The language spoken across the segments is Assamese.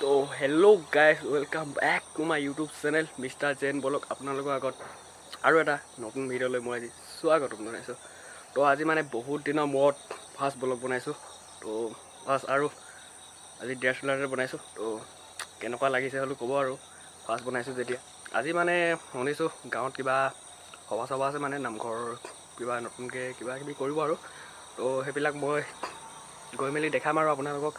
তো hello' guys welcome back to my YouTube channel mister Zen vlog আপোনালোকৰ আগত আৰু এটা নতুন ভিডিঅ' লৈ মই আজি স্বাগত জনাইছোঁ। তো আজি মানে বহুত দিনৰ মূৰত ফাৰ্ষ্ট ব্লগ বনাইছোঁ। তো ফাৰ্ষ্ট আৰু আজি DSLR বনাইছোঁ। তো কেনেকুৱা লাগিছে হ'লেও ক'ব আৰু ফাৰ্ষ্ট বনাইছোঁ যেতিয়া। আজি মানে শুনিছোঁ গাঁৱত কিবা সভা চভা আছে, মানে নামঘৰ কিবা নতুনকৈ কিবা কিবি কৰিব আৰু। তো সেইবিলাক মই গৈ মেলি দেখাম আৰু আপোনালোকক।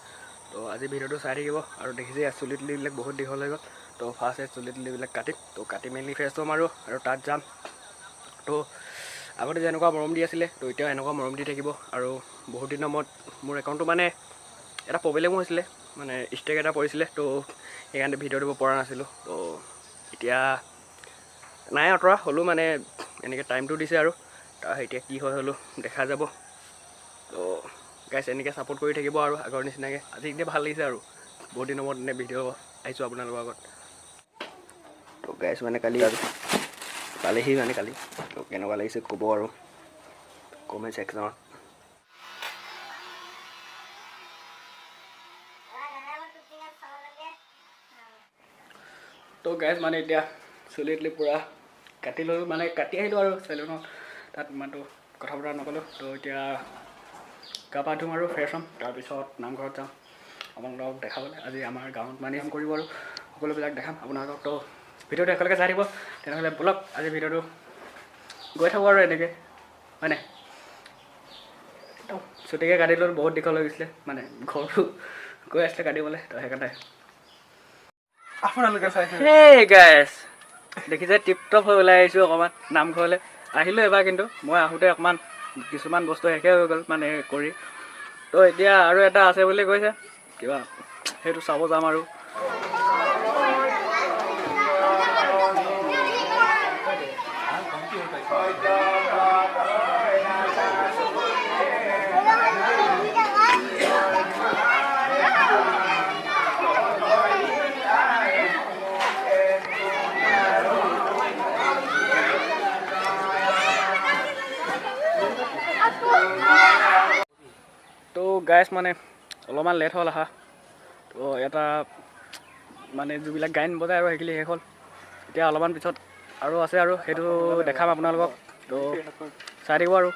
তো আজি ভিডিঅ'টো চাই থাকিব আৰু দেখিছে চুলি তুলিবিলাক বহুত দীঘল হৈ গ'ল। তো ফাৰ্ষ্ট চুলি তুলিবিলাক কাটিম। তো কাটি মেলি ফ্ৰেছ হ'ম আৰু তাত যাম। তো আগতে যেনেকুৱা মৰম দি আছিলে তো এতিয়াও এনেকুৱা মৰম দি থাকিব। আৰু বহুত দিনৰ মূৰত মোৰ একাউণ্টটো মানে এটা প্ৰব্লেমো হৈছিলে, মানে ষ্টেক এটা পৰিছিলে। তো সেইকাৰণে ভিডিঅ' দিব পৰা নাছিলোঁ। তো এতিয়া নাই আঁতৰা হ'লেও মানে এনেকৈ টাইমটো দিছে আৰু তাৰ এতিয়া কি হয় হ'লেও দেখা যাব। তো গাইছ এনেকৈ ছাপোৰ্ট কৰি থাকিব আৰু আগৰ নিচিনাকৈ। আজি এতিয়া ভাল লাগিছে আৰু বহুত দিনৰ মূৰত এনে ভিডিঅ' আহিছোঁ আপোনালোকৰ আগত। তো গাইছ মানে কালি পালেহি মানে কালি। তো কেনেকুৱা লাগিছে ক'ব আৰু কমেণ্ট ছেকশ্যনত। তো গাইছ মানে এতিয়া চুলি তুলি পূৰা কাটি ল'লোঁ, মানে কাটি আহিলোঁ আৰু চেলুনত। তাত ইমানটো কথা বতৰা নক'লোঁ। তো এতিয়া গা পা ধুম আৰু ফ্ৰেছ হ'ম, তাৰপিছত নামঘৰত যাম আপোনালোকক দেখাবলৈ। আজি আমাৰ গাঁৱত মানে কৰিব আৰু সকলোবিলাক দেখাম আপোনালোকক। তো ভিডিঅ'টো একেলগে চাই থাকিব তেনেহ'লে ব'লক আজি ভিডিঅ'টো গৈ থাকোঁ আৰু এনেকৈ, হয় নাই। একদম চুটিকৈ কাটি ল'লোঁ, বহুত দীঘল হৈ গৈছিলে, মানে ঘৰটো গৈ আছিলে কাটিবলৈ। তো সেইকাৰণে আপোনালোকে চাইছে। হেই গাইছ দেখিছে টিপ টপ হৈ ওলাই আহিছোঁ অকণমান নামঘৰলৈ আহিলোঁ এবাৰ। কিন্তু মই আহোঁতে অকণমান কিছুমান বস্তু শেষে হৈ গ'ল মানে কৰি। তো এতিয়া আৰু এটা আছে বুলি কৈছে কিবা, সেইটো চাব যাম আৰু। তো গাইছ মানে অলপমান লেট হ'ল আহা। তো এটা মানে যিবিলাক গায়ন বজায় আৰু সেইখিনি শেষ হ'ল। এতিয়া অলপমান পিছত আৰু আছে আৰু সেইটো দেখাম আপোনালোকক। তো চাই থাকিব আৰু।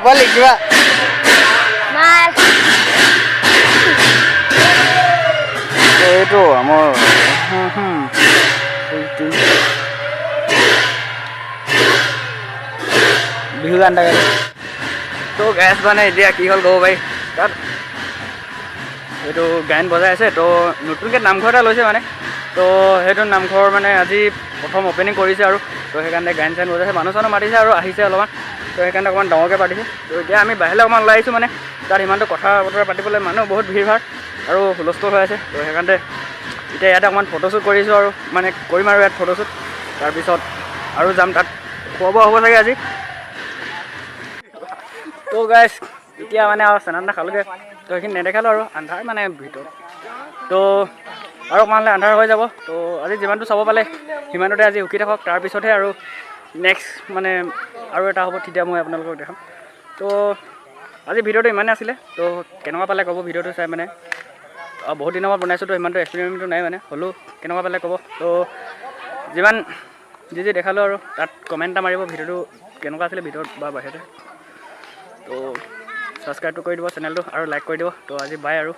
balik juga. Mas. Itu amor. Bihu গান থাকে। তো গেছ মানে এতিয়া কি হ'ল ক'ব পাৰি, তাত এইটো গায়ন বজাই আছে। তো নতুনকৈ নামঘৰ এটা লৈছে মানে, তো সেইটো নামঘৰ মানে আজি প্ৰথম অ'পেনিং কৰিছে আৰু তো সেইকাৰণে গায়ন চায়ন বজাইছে, মানুহ চানুহ মাতিছে আৰু আহিছে অলপমান, তো সেইকাৰণে অকণমান ডাঙৰকৈ পাতিছে। তো এতিয়া আমি বাহিৰলৈ অকণমান ওলাই আহিছোঁ মানে, তাত সিমানটো কথা বতৰা পাতিবলৈ মানুহ বহুত ভিৰ ভাৰ আৰু হুলস্থুল হৈ আছে। তো সেইকাৰণে এতিয়া ইয়াতে অকণমান ফটোশ্বুট কৰিছোঁ আৰু মানে কৰিম আৰু ইয়াত ফটোশ্বুট, তাৰপিছত আৰু যাম তাত, খোৱা বোৱা হ'ব চাগে আজি। তো গাইছ এতিয়া মানে আৰু চানা টানা খালোগৈ, তো সেইখিনি নেদেখালোঁ আৰু আন্ধাৰ মানে ভিতৰত, তো আৰু অকণমানলৈ আন্ধাৰ হৈ যাব। তো আজি যিমানটো চাব পালে সিমানতে আজি উকি থাকক, তাৰপিছতহে আৰু নেক্সট মানে আৰু এটা হ'ব, তেতিয়া মই আপোনালোকক দেখাম। তো আজি ভিডিঅ'টো ইমানেই আছিলে। তো কেনেকুৱা পালে ক'ব ভিডিঅ'টো চাই মানে, বহুত দিনৰ পৰা বনাইছোঁ, তো ইমানটো এক্সপেৰিমেণ্টটো নাই মানে, হ'লেও কেনেকুৱা পালে ক'ব। তো যিমান যি দেখালোঁ আৰু তাত কমেণ্ট এটা মাৰিব ভিডিঅ'টো কেনেকুৱা আছিলে ভিতৰত বা বাহিৰতে। তো ছাবস্ক্ৰাইবটো কৰি দিব চেনেলটো আৰু লাইক কৰি দিব। তো আজি বাই আৰু।